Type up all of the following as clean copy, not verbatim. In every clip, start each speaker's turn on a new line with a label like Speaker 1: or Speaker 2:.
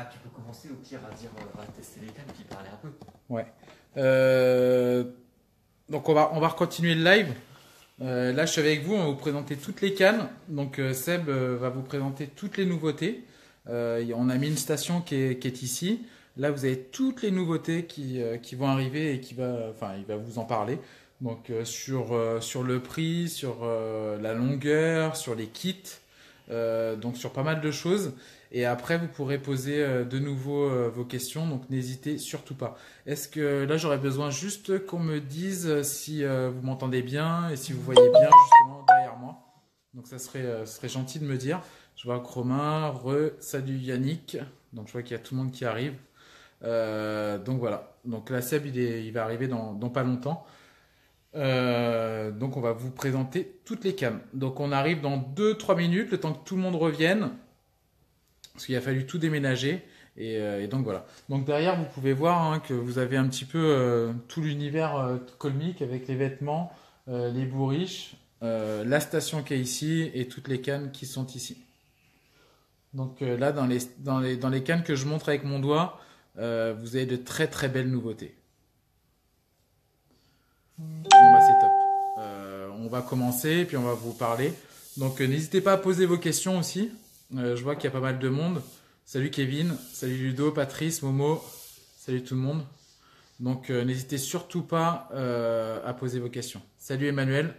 Speaker 1: Ah, tu peux commencer au pire à dire, à tester les cannes puis parler un peu.
Speaker 2: Ouais. Donc on va continuer le live. Là, je suis avec vous, on va vous présenter toutes les cannes. Donc Seb va vous présenter toutes les nouveautés. On a mis une station qui est ici. Là, vous avez toutes les nouveautés qui vont arriver et il va vous en parler. Donc sur le prix, sur la longueur, sur les kits, donc sur pas mal de choses. Et après, vous pourrez poser de nouveau vos questions. Donc n'hésitez surtout pas. Est-ce que là, j'aurais besoin juste qu'on me dise si vous m'entendez bien et si vous voyez bien justement derrière moi. Donc ce serait gentil de me dire. Je vois que Romain, salut Yannick. Donc je vois qu'il y a tout le monde qui arrive. Donc voilà. Donc la Seb, il va arriver dans pas longtemps. Donc on va vous présenter toutes les cannes. Donc on arrive dans 2-3 minutes, le temps que tout le monde revienne. Parce qu'il a fallu tout déménager. Et donc voilà. Donc derrière, vous pouvez voir hein, que vous avez un petit peu tout l'univers colmique avec les vêtements, les bourriches, la station qui est ici et toutes les cannes qui sont ici. Donc là, dans les cannes que je montre avec mon doigt, vous avez de très très belles nouveautés. Bon bah c'est top. On va commencer puis on va vous parler. Donc n'hésitez pas à poser vos questions aussi. Je vois qu'il y a pas mal de monde. Salut Kevin, salut Ludo, Patrice, Momo, salut tout le monde. Donc n'hésitez surtout pas à poser vos questions. Salut Emmanuel.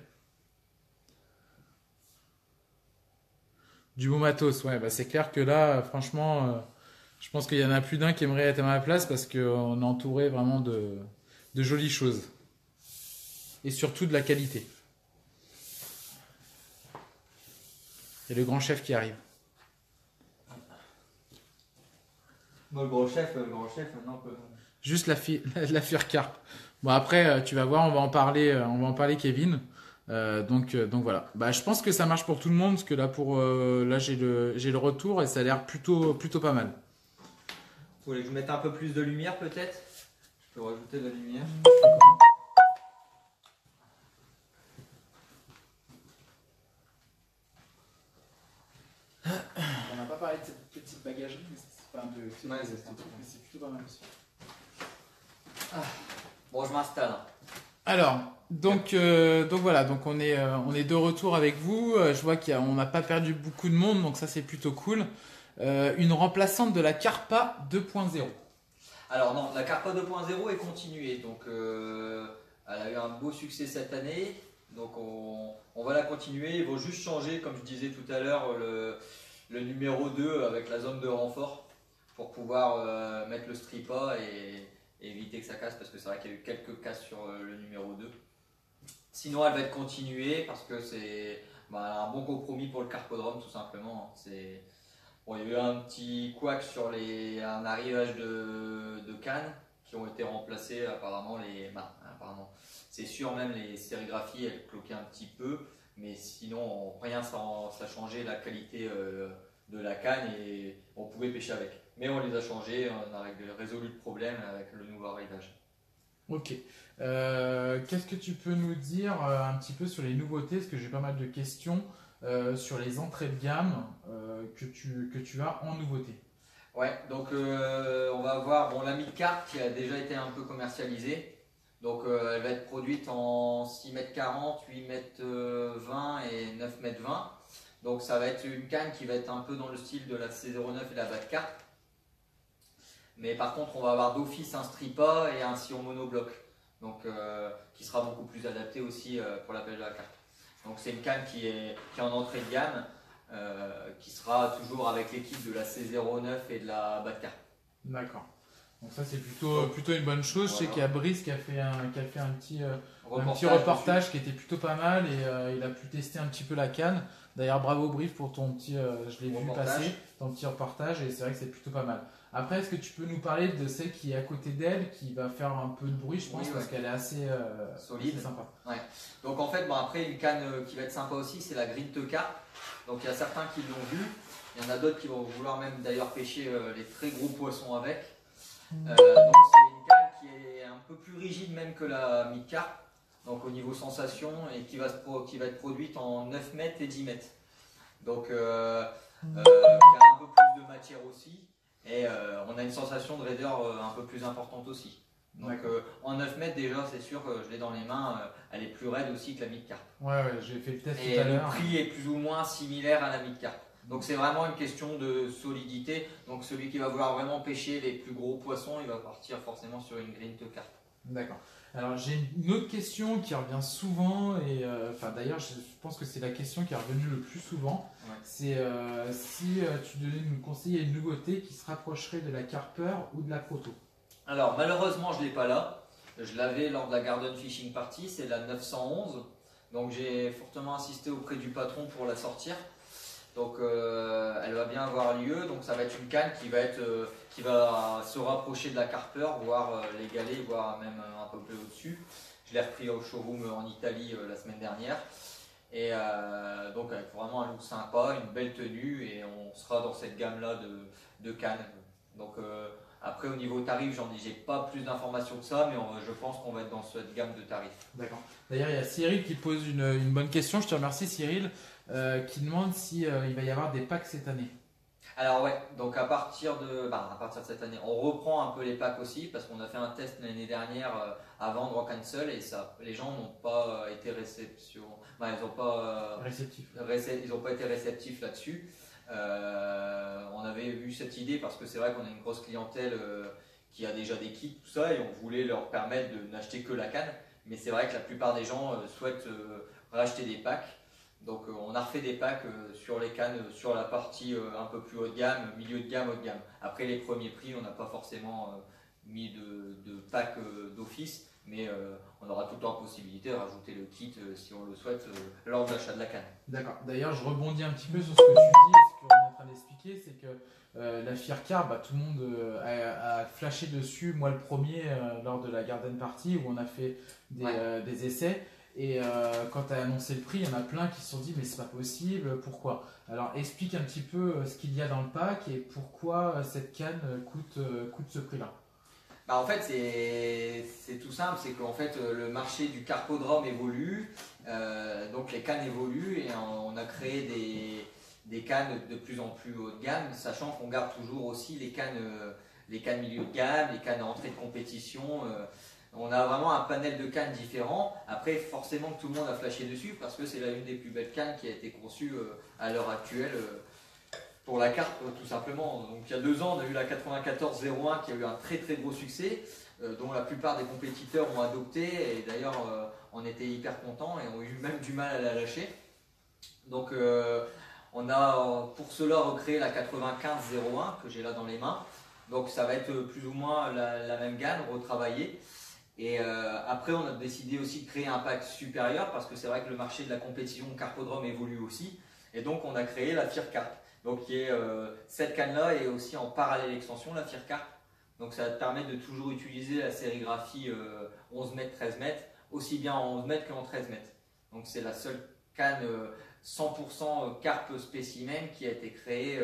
Speaker 2: Du beau matos, ouais, bah c'est clair que là, franchement, je pense qu'il y en a plus d'un qui aimerait être à ma place parce qu'on est entouré vraiment de jolies choses. Et surtout de la qualité. Il y a le grand chef qui arrive.
Speaker 1: Bon, le gros chef, maintenant peut.
Speaker 2: Juste la Furcarp. Bon après, tu vas voir, on va en parler Kevin. Donc voilà. Bah, je pense que ça marche pour tout le monde parce que là j'ai le retour et ça a l'air plutôt pas mal.
Speaker 1: Vous voulez que je mette un peu plus de lumière peut-être? Je peux rajouter de la lumière.
Speaker 2: On n'a pas parlé de cette petite bagagerie, mais c'est plutôt pas mal aussi.
Speaker 1: Bon, je m'installe.
Speaker 2: Alors, donc voilà, donc on est de retour avec vous. Je vois qu'on n'a pas perdu beaucoup de monde, donc ça c'est plutôt cool. Une remplaçante de la Carpa 2.0.
Speaker 1: Alors non, la Carpa 2.0 est continuée, donc elle a eu un beau succès cette année, donc on va la continuer. Ils vont juste changer, comme je disais tout à l'heure, le numéro 2 avec la zone de renfort pour pouvoir mettre le strippa et éviter que ça casse, parce que c'est vrai qu'il y a eu quelques casses sur le numéro 2. Sinon elle va être continuée parce que c'est un bon compromis pour le carpodrome tout simplement. Bon, il y a eu un petit couac sur un arrivage de cannes qui ont été remplacés apparemment. Apparemment, c'est sûr, même les sérigraphies elles cloquaient un petit peu, mais sinon rien ça changeait la qualité de la canne et on pouvait pêcher avec. Mais on les a changés, on a résolu le problème avec le nouveau arrivage.
Speaker 2: Ok. Qu'est-ce que tu peux nous dire un petit peu sur les nouveautés? Parce que j'ai pas mal de questions sur les entrées de gamme que tu as en nouveauté.
Speaker 1: Ouais, donc on va avoir la mid-carte qui a déjà été un peu commercialisée. Donc elle va être produite en 6,40 m, 8,20 m et 9,20 m. Donc ça va être une canne qui va être un peu dans le style de la C09 et la bas de carte. Mais par contre, on va avoir d'office un strippa et un sillon monobloc, donc qui sera beaucoup plus adapté aussi pour la pêche de la carte. Donc c'est une canne qui est en entrée de gamme, qui sera toujours avec l'équipe de la C09 et de la bas de carte.
Speaker 2: D'accord. Donc ça c'est plutôt une bonne chose. Voilà. Je sais qu'il y a Brice qui a fait un petit reportage qui était plutôt pas mal et il a pu tester un petit peu la canne. D'ailleurs bravo Brice pour ton petit, je l'ai vu passer, ton petit reportage et c'est vrai que c'est plutôt pas mal. Après, est-ce que tu peux nous parler de celle qui est à côté d'elle, qui va faire un peu de bruit, je pense, parce qu'elle est assez solide, assez sympa.
Speaker 1: Ouais. Donc en fait, après, une canne qui va être sympa aussi, c'est la Green Teuca. Donc il y a certains qui l'ont vu, il y en a d'autres qui vont vouloir même d'ailleurs pêcher les très gros poissons avec. Donc c'est une canne qui est un peu plus rigide même que la mid-carp, donc au niveau sensation, et qui va être produite en 9 mètres et 10 mètres. Donc qui a un peu plus de matière aussi. Et on a une sensation de raideur un peu plus importante aussi. Donc en 9 mètres déjà, c'est sûr que je l'ai dans les mains, elle est plus raide aussi que la mid-carp.
Speaker 2: Ouais, j'ai fait le test
Speaker 1: Et
Speaker 2: tout à l'heure.
Speaker 1: le prix est plus ou moins similaire à la mid-carp. Donc c'est vraiment une question de solidité. Donc celui qui va vouloir vraiment pêcher les plus gros poissons, il va partir forcément sur une green to carp.
Speaker 2: D'accord. Alors j'ai une autre question qui revient souvent et d'ailleurs je pense que c'est la question qui est revenue le plus souvent. Ouais. C'est si tu devais nous conseiller une nouveauté qui se rapprocherait de la Carper ou de la Proto.
Speaker 1: Alors malheureusement je ne l'ai pas là. Je l'avais lors de la Garden Fishing Party, c'est la 911. Donc j'ai fortement insisté auprès du patron pour la sortir. Donc elle va bien avoir lieu, donc ça va être une canne qui va se rapprocher de la Carper, voire l'égaler, voire même un peu plus au-dessus. Je l'ai repris au showroom en Italie la semaine dernière. Et donc avec vraiment un look sympa, une belle tenue et on sera dans cette gamme-là de cannes. Donc après au niveau tarif, j'ai pas plus d'informations que ça, mais je pense qu'on va être dans cette gamme de tarifs.
Speaker 2: D'accord. D'ailleurs il y a Cyril qui pose une bonne question, je te remercie Cyril. Qui demande si il va y avoir des packs cette année.
Speaker 1: Alors ouais, donc à partir de cette année, on reprend un peu les packs aussi parce qu'on a fait un test l'année dernière à vendre en cancel et ça, les gens n'ont pas été réceptifs. Ils n'ont pas été réceptifs là-dessus. On avait eu cette idée parce que c'est vrai qu'on a une grosse clientèle qui a déjà des kits, tout ça, et on voulait leur permettre de n'acheter que la canne. Mais c'est vrai que la plupart des gens souhaitent racheter des packs. Donc on a refait des packs sur les cannes, sur la partie un peu plus haut de gamme, milieu de gamme, haut de gamme. Après les premiers prix, on n'a pas forcément mis de pack d'office, mais on aura tout le temps la possibilité de rajouter le kit si on le souhaite lors de l'achat de la canne.
Speaker 2: D'accord. D'ailleurs, je rebondis un petit peu sur ce que tu dis et ce qu'on est en train d'expliquer, c'est que la Fircar, tout le monde a flashé dessus, moi le premier lors de la Garden Party où on a fait des essais. Et quand tu as annoncé le prix, il y en a plein qui se sont dit mais c'est pas possible, pourquoi? Alors explique un petit peu ce qu'il y a dans le pack et pourquoi cette canne coûte ce prix-là.
Speaker 1: En fait c'est tout simple, c'est qu'en fait le marché du carpodrome évolue, donc les cannes évoluent et on a créé des cannes de plus en plus haut de gamme, sachant qu'on garde toujours aussi les cannes milieu de gamme, les cannes entrée de compétition. On a vraiment un panel de cannes différents. Après, forcément que tout le monde a flashé dessus parce que c'est une des plus belles cannes qui a été conçue à l'heure actuelle pour la carpe, tout simplement. Donc il y a 2 ans, on a eu la 9401 qui a eu un très très gros succès, dont la plupart des compétiteurs ont adopté. Et d'ailleurs, on était hyper contents et ont eu même du mal à la lâcher. Donc on a pour cela recréé la 9501 que j'ai là dans les mains. Donc ça va être plus ou moins la même gamme retravaillée. Et après, on a décidé aussi de créer un pack supérieur parce que c'est vrai que le marché de la compétition carpodrome évolue aussi. Et donc, on a créé la Fircarp. Donc, qui est cette canne-là et aussi en parallèle extension, la Fircarp. Donc, ça va te permettre de toujours utiliser la sérigraphie 11 mètres, 13 mètres, aussi bien en 11 mètres qu'en 13 mètres. Donc, c'est la seule canne 100% carpe spécimen qui a été créée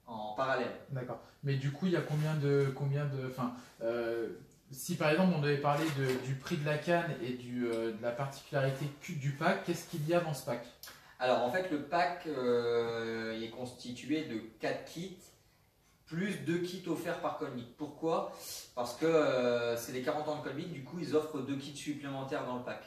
Speaker 1: en parallèle.
Speaker 2: D'accord. Mais du coup, il y a si par exemple on devait parler du prix de la canne et de la particularité du pack, qu'est-ce qu'il y a dans ce pack?
Speaker 1: Alors en fait, le pack est constitué de 4 kits plus 2 kits offerts par Colmic. Pourquoi? Parce que c'est les 40 ans de Colmic, du coup ils offrent 2 kits supplémentaires dans le pack.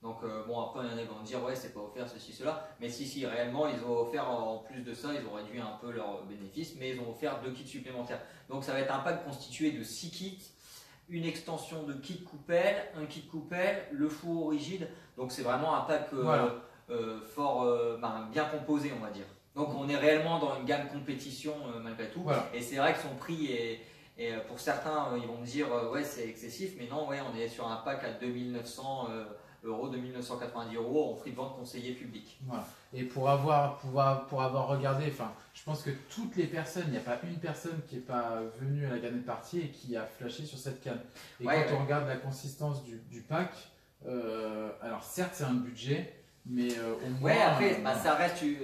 Speaker 1: Donc après il y en a qui vont dire ouais c'est pas offert ceci cela, mais si réellement ils ont offert en plus de ça, ils ont réduit un peu leurs bénéfices, mais ils ont offert 2 kits supplémentaires. Donc ça va être un pack constitué de 6 kits, une extension de kit coupelle, un kit coupelle, le fourreau rigide, donc c'est vraiment un pack bien composé on va dire. Donc on est réellement dans une gamme compétition malgré tout, et c'est vrai que son prix est pour certains ils vont me dire ouais c'est excessif, mais non ouais on est sur un pack à 2900 euros, 2990 euros en prix de vente conseillé public.
Speaker 2: Voilà. Et pour avoir regardé, je pense que toutes les personnes, il n'y a pas une personne qui n'est pas venue à la Garden Party et qui a flashé sur cette canne. Et quand on regarde la consistance du pack, alors certes c'est un budget, mais au moins…
Speaker 1: Ouais, après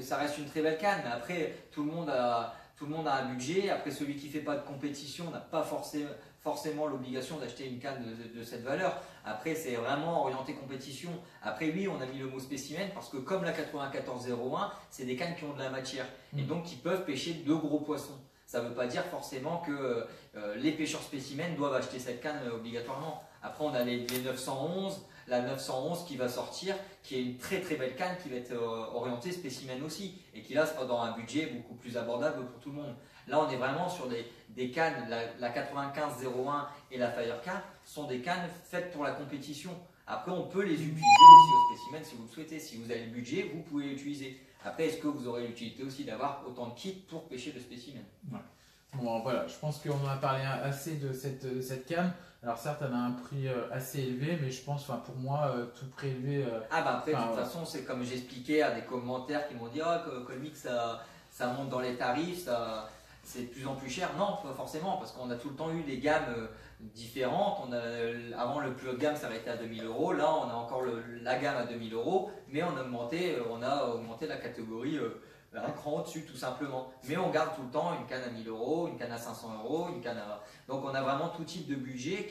Speaker 1: ça reste une très belle canne, mais après tout le monde a un budget. Après celui qui ne fait pas de compétition n'a pas forcément l'obligation d'acheter une canne de cette valeur. Après, c'est vraiment orienté compétition. Après, oui, on a mis le mot spécimen parce que comme la 9401, c'est des cannes qui ont de la matière et donc qui peuvent pêcher de gros poissons. Ça ne veut pas dire forcément que les pêcheurs spécimens doivent acheter cette canne obligatoirement. Après, on a les 911, la 911 qui va sortir, qui est une très très belle canne qui va être orientée spécimen aussi et qui là sera dans un budget beaucoup plus abordable pour tout le monde. Là, on est vraiment sur des cannes, la 9501 et la Firecar sont des cannes faites pour la compétition. Après, on peut les utiliser aussi au spécimen si vous le souhaitez. Si vous avez le budget, vous pouvez l'utiliser. Après, est-ce que vous aurez l'utilité aussi d'avoir autant de kits pour pêcher le spécimen?
Speaker 2: Ouais. Bon, voilà, je pense qu'on en a parlé assez de cette canne. Alors certes, elle a un prix assez élevé, mais je pense, pour moi, tout prix élevé…
Speaker 1: après, de toute façon, c'est comme j'expliquais à des commentaires qui m'ont dit « Ah, Colmix, ça monte dans les tarifs, c'est de plus en plus cher. » Non, pas forcément, parce qu'on a tout le temps eu des gammes différentes. Avant, le plus haut de gamme s'arrêtait à 2000 €. Là, on a encore la gamme à 2000 €, mais on a augmenté la catégorie un cran au-dessus, tout simplement. Mais on garde tout le temps une canne à 1000 €, une canne à 500 €, une canne à… Donc, on a vraiment tout type de budget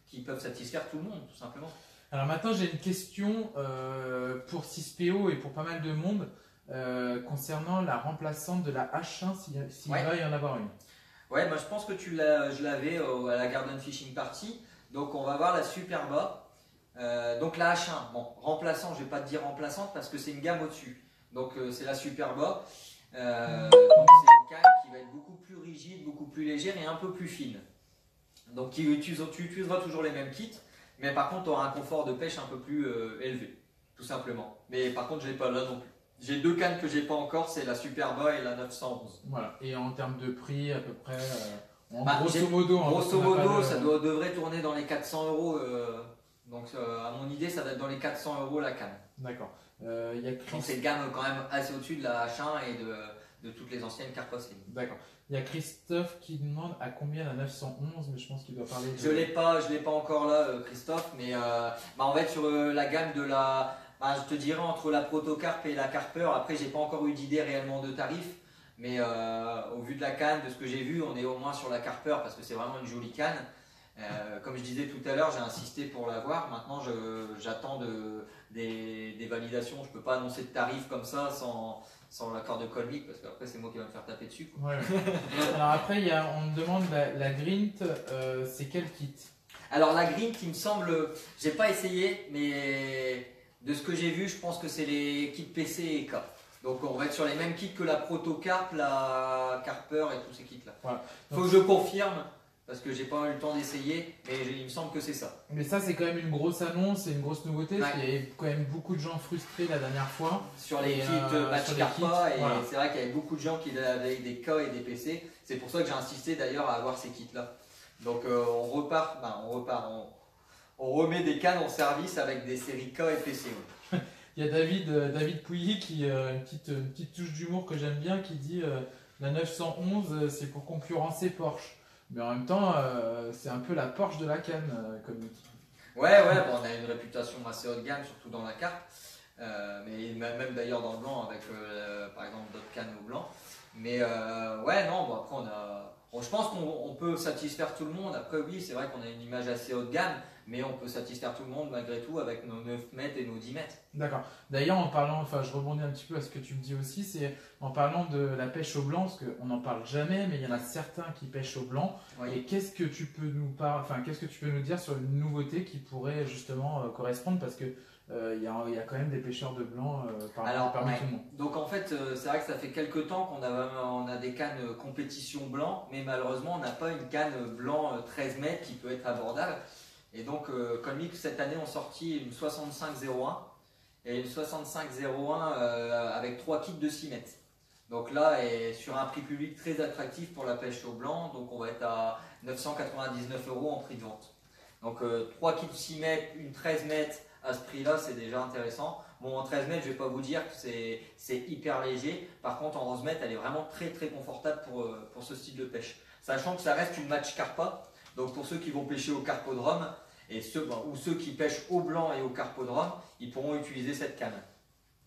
Speaker 1: qui peuvent satisfaire tout le monde, tout simplement.
Speaker 2: Alors maintenant, j'ai une question pour 6PO et pour pas mal de monde concernant la remplaçante de la H1, s'il va y en avoir une.
Speaker 1: Ouais, je pense que je l'avais à la Garden Fishing Party. Donc, on va voir la Superba. Donc, la H1, bon, remplaçant, je ne vais pas te dire remplaçante parce que c'est une gamme au-dessus. Donc, c'est la Superba. Donc, c'est une canne qui va être beaucoup plus rigide, beaucoup plus légère et un peu plus fine. Donc, tu utiliseras toujours les mêmes kits, mais par contre, tu auras un confort de pêche un peu plus élevé, tout simplement. Mais par contre, je ne l'ai pas là non plus. J'ai deux cannes que j'ai pas encore, c'est la Superba et la 911.
Speaker 2: Voilà. Et en termes de prix, à peu près, grosso modo,
Speaker 1: ça devrait tourner dans les 400 €. Donc, à mon idée, ça va être dans les 400 € la canne.
Speaker 2: D'accord.
Speaker 1: Donc, c'est une gamme quand même assez au-dessus de la H1 et de toutes les anciennes Carpa Slim.
Speaker 2: D'accord. Il y a Christophe qui demande à combien la 911, mais je pense qu'il doit parler de…
Speaker 1: Je l'ai pas encore là, Christophe, mais on va être sur la gamme de la… je te dirais entre la Protocarp et la Carper. Après, j'ai pas encore eu d'idée réellement de tarif, mais au vu de la canne, de ce que j'ai vu, on est au moins sur la Carper parce que c'est vraiment une jolie canne. Comme je disais tout à l'heure, j'ai insisté pour l'avoir. Maintenant, j'attends des validations. Je peux pas annoncer de tarif comme ça sans l'accord de Colmix parce qu'après, c'est moi qui va me faire taper dessus.
Speaker 2: Ouais. Alors après, on me demande la Grint, c'est quel kit?
Speaker 1: Alors la Grint, il me semble, j'ai pas essayé, mais de ce que j'ai vu, je pense que c'est les kits PC et K. Donc on va être sur les mêmes kits que la Protocarp, la Carper et tous ces kits-là. Voilà. Faut que je confirme, parce que j'ai pas eu le temps d'essayer, mais il me semble que c'est ça.
Speaker 2: Mais ça, c'est quand même une grosse annonce et une grosse nouveauté, parce qu'il y avait quand même beaucoup de gens frustrés la dernière fois.
Speaker 1: Sur les kits Match Carpa, et voilà. C'est vrai qu'il y avait beaucoup de gens qui avaient des K et des PC. C'est pour ça que j'ai insisté d'ailleurs à avoir ces kits-là. Donc on remet des cannes en service avec des séries K et PC.
Speaker 2: Il y a David Pouilly qui une petite touche d'humour que j'aime bien, qui dit la 911 c'est pour concurrencer Porsche. Mais en même temps, c'est un peu la Porsche de la canne, comme outil.
Speaker 1: Ouais, on a une réputation assez haut de gamme, surtout dans la carte. Mais même d'ailleurs dans le blanc, avec par exemple d'autres cannes au blanc. Mais après je pense qu'on peut satisfaire tout le monde. Après, oui, c'est vrai qu'on a une image assez haut de gamme, mais on peut satisfaire tout le monde malgré tout avec nos 9 mètres et nos 10 mètres.
Speaker 2: D'accord. D'ailleurs, je rebondis un petit peu à ce que tu me dis aussi, c'est en parlant de la pêche au blanc, parce qu'on n'en parle jamais, mais il y en a certains qui pêchent au blanc. Oui. Et qu'est-ce que tu peux nous dire sur une nouveauté qui pourrait justement correspondre, parce que il y a quand même des pêcheurs de blanc parmi tout le monde.
Speaker 1: Donc en fait, c'est vrai que ça fait quelques temps qu'on a des cannes compétition blanc, mais malheureusement on n'a pas une canne blanc 13 mètres qui peut être abordable. Et donc Colmix cette année ont sorti une 6501 et une 6501 avec 3 kits de 6 mètres. Donc là, est sur un prix public très attractif pour la pêche au blanc, donc on va être à 999 € en prix de vente. Donc 3 kits de 6 mètres, une 13 mètres. À ce prix-là, c'est déjà intéressant. Bon, en 13 mètres, je ne vais pas vous dire que c'est hyper léger. Par contre, en 11 mètres, elle est vraiment très très confortable pour ce style de pêche. Sachant que ça reste une match Carpa. Donc pour ceux qui vont pêcher au carpodrome, ou ceux qui pêchent au blanc et au carpodrome, ils pourront utiliser cette canne.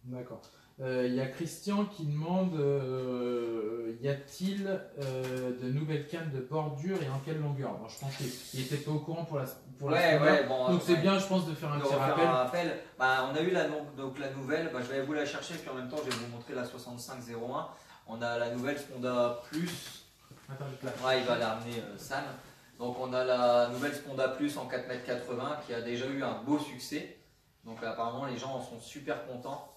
Speaker 2: D'accord. Il y a Christian qui demande y a-t-il de nouvelles cannes de bordure et en quelle longueur? Bon, je pense qu'il n'était pas au courant pour la semaine.
Speaker 1: Bon,
Speaker 2: donc c'est bien, je pense, de faire un petit rappel.
Speaker 1: Bah, on a eu la nouvelle, bah, je vais vous la chercher, puis en même temps je vais vous montrer la 6501. On a la nouvelle Sponda Plus.
Speaker 2: Attends,
Speaker 1: il va la ramener Sam. Donc on a la nouvelle Sponda Plus en 4,80 m qui a déjà eu un beau succès. Donc apparemment les gens en sont super contents.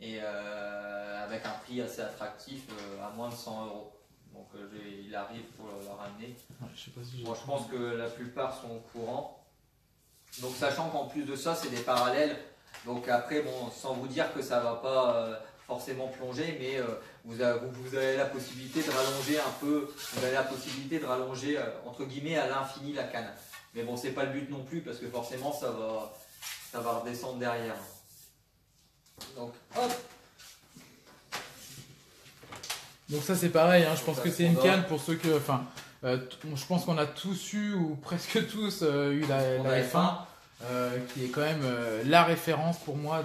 Speaker 1: Et avec un prix assez attractif à moins de 100 €. Donc il arrive pour la ramener.
Speaker 2: Je sais pas si
Speaker 1: je pense que la plupart sont au courant. Donc sachant qu'en plus de ça c'est des parallèles. Donc après bon, sans vous dire que ça va pas forcément plonger, mais vous avez la possibilité de rallonger un peu, vous avez la possibilité de rallonger entre guillemets à l'infini la canne. Mais bon, c'est pas le but non plus parce que forcément ça va redescendre derrière. Donc hop.
Speaker 2: Donc ça c'est pareil, hein, je pense que c'est une canne pour ceux que, enfin, je pense qu'on a tous eu ou presque tous eu la F1, qui est quand même la référence pour moi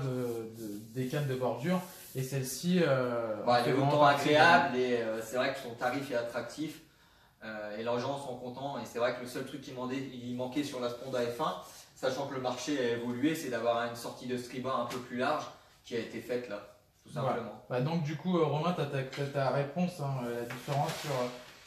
Speaker 2: des cannes de bordure. Et celle-ci,
Speaker 1: elle est autant agréable et c'est vrai que son tarif est attractif et les gens sont contents. Et c'est vrai que le seul truc qui manquait sur la Sponda F1, sachant que le marché a évolué, c'est d'avoir une sortie de striba un peu plus large qui a été faite là, tout simplement.
Speaker 2: Bah donc du coup, Romain, tu as ta réponse, hein, la différence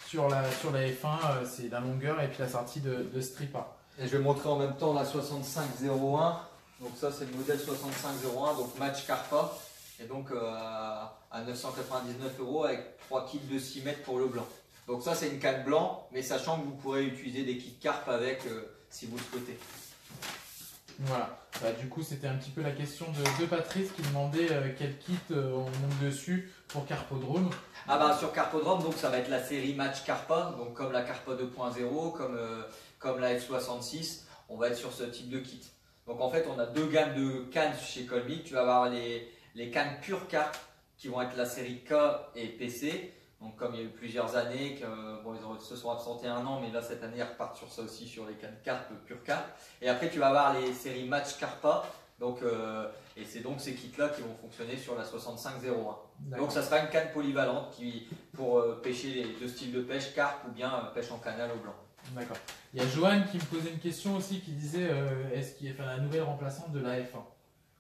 Speaker 2: sur la F1, c'est la longueur et puis la sortie de stripa.
Speaker 1: Et je vais montrer en même temps la 6501. Donc ça c'est le modèle 6501, donc match Carpa. Et donc à 999 € avec 3 kits de 6 mètres pour le blanc. Donc ça c'est une canne blanc, mais sachant que vous pourrez utiliser des kits carpe avec si vous le souhaitez.
Speaker 2: Voilà, bah, du coup c'était un petit peu la question de Patrice qui demandait quel kit on monte dessus pour Carpodrome.
Speaker 1: Ah bah sur Carpodrome, donc ça va être la série Match Carpa, donc comme la Carpa 2.0, comme la F66, on va être sur ce type de kit. Donc en fait on a deux gammes de cannes chez Colby, tu vas avoir les cannes pure carpe qui vont être la série K et PC. Donc comme il y a eu plusieurs années, ils se sont absentés un an, mais là cette année ils repartent sur ça aussi, sur les cannes carpe, pure carpe. Et après tu vas avoir les séries Match Carpa, et c'est donc ces kits là qui vont fonctionner sur la 6501. Donc ça sera une canne polyvalente pour pêcher les deux styles de pêche, carpe ou bien pêche en canal au blanc.
Speaker 2: D'accord. Il y a Johan qui me posait une question aussi qui disait est-ce qu'il y a la nouvelle remplaçante de la F1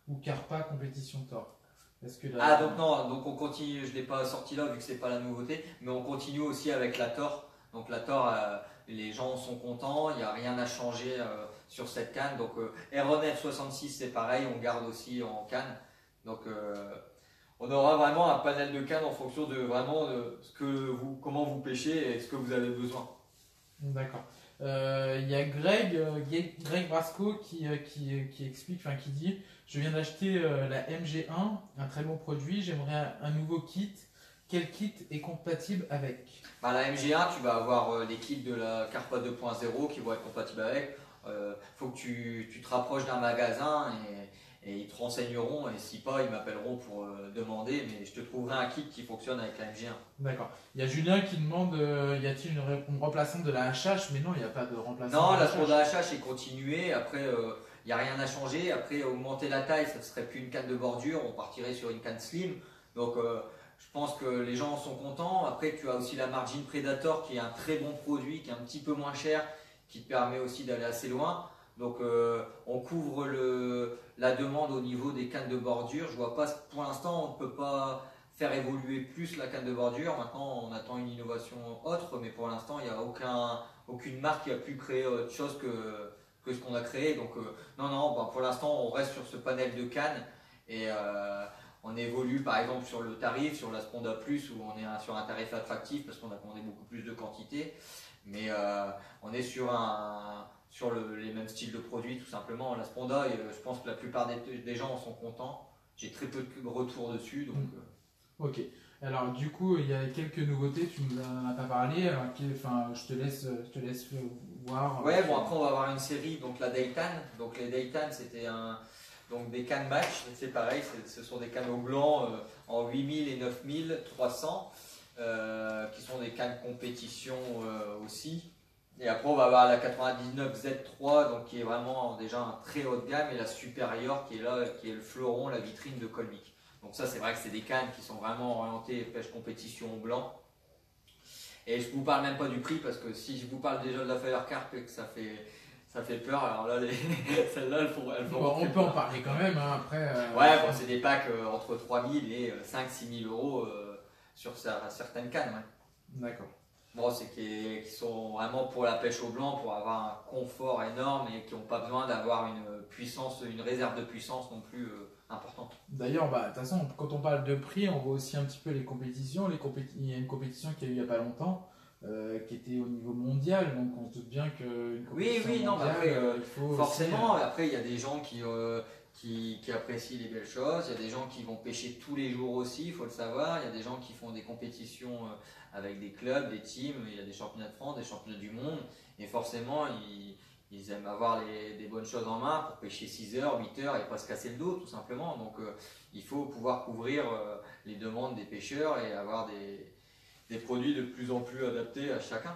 Speaker 2: ou Carpa Compétition Thor?
Speaker 1: Donc on continue, je ne l'ai pas sorti là vu que c'est pas la nouveauté, mais on continue aussi avec la Thor. Donc la Thor, les gens sont contents, il n'y a rien à changer sur cette canne. Donc Aeronef 66 c'est pareil, on garde aussi en canne. Donc on aura vraiment un panel de cannes en fonction de vraiment comment vous pêchez et ce que vous avez besoin.
Speaker 2: D'accord. Il y a Greg Brasco qui explique, enfin qui dit: je viens d'acheter la MG1, un très bon produit, j'aimerais un nouveau kit. Quel kit est compatible avec?
Speaker 1: La MG1, tu vas avoir les kits de la Carpa 2.0 qui vont être compatibles avec. Faut que tu te rapproches d'un magasin et ils te renseigneront, et si pas, ils m'appelleront pour demander, mais je te trouverai un kit qui fonctionne avec la MG1.
Speaker 2: D'accord. Il y a Julien qui demande y a-t-il une remplaçante de la HH? Mais non, il n'y a pas de remplaçante.
Speaker 1: Non, la Sponda HH est continuée. Après, il n'y a rien à changer. Après, augmenter la taille, ça ne serait plus une canne de bordure, on partirait sur une canne slim. Donc, je pense que les gens sont contents. Après, tu as aussi la Margin Predator qui est un très bon produit, qui est un petit peu moins cher, qui te permet aussi d'aller assez loin. Donc on couvre la demande au niveau des cannes de bordure. Je vois pas, pour l'instant on ne peut pas faire évoluer plus la canne de bordure. Maintenant on attend une innovation autre, mais pour l'instant il n'y a aucune marque qui a pu créer autre chose que ce qu'on a créé. Donc non, pour l'instant on reste sur ce panel de cannes et on évolue par exemple sur le tarif, sur la Sponda Plus où on est sur un tarif attractif parce qu'on a commandé beaucoup plus de quantité. Mais on est sur les mêmes styles de produits tout simplement. La Sponda, je pense que la plupart des gens en sont contents. J'ai très peu de retours dessus. Donc,
Speaker 2: Ok. Alors du coup, il y a quelques nouveautés, tu ne nous en as pas parlé. Alors, je te laisse voir.
Speaker 1: Ouais, bon après on va avoir une série, donc la Daytan. Donc les Daytan c'était donc des cannes match, c'est pareil, ce sont des cannes au blanc en 8000 et 9300. Qui sont des cannes compétition aussi. Et après on va avoir la 99 Z3 donc qui est vraiment déjà un très haut de gamme, et la supérieure qui est là, qui est le fleuron, la vitrine de Colmic. Donc ça, c'est vrai que c'est des cannes qui sont vraiment orientées pêche compétition au blanc. Et je vous parle même pas du prix parce que si je vous parle déjà de la Fire Carp et que ça fait peur, alors là, celles-là, elles font
Speaker 2: Bon, on peut en parler quand même, hein, après.
Speaker 1: Ouais, bon, c'est des packs entre 3000 et 5-6 000 euros sur certaines cannes. Ouais.
Speaker 2: D'accord.
Speaker 1: Bon, c'est qui sont vraiment pour la pêche au blanc, pour avoir un confort énorme et qui n'ont pas besoin d'avoir une puissance, une réserve de puissance non plus importante.
Speaker 2: D'ailleurs, de toute façon, quand on parle de prix, on voit aussi un petit peu les compétitions. Il y a une compétition qui a eu il n'y a pas longtemps, qui était au niveau mondial, donc on se doute bien qu'une compétition
Speaker 1: Non, mais
Speaker 2: mondiale,
Speaker 1: après,
Speaker 2: il faut
Speaker 1: forcément,
Speaker 2: aussi,
Speaker 1: après il y a des gens qui apprécient les belles choses, il y a des gens qui vont pêcher tous les jours aussi, il faut le savoir, il y a des gens qui font des compétitions avec des clubs, des teams, il y a des championnats de France, des championnats du monde, et forcément ils aiment avoir des bonnes choses en main pour pêcher 6 heures, 8 heures et pas se casser le dos tout simplement. Donc il faut pouvoir couvrir les demandes des pêcheurs et avoir des produits de plus en plus adaptés à chacun.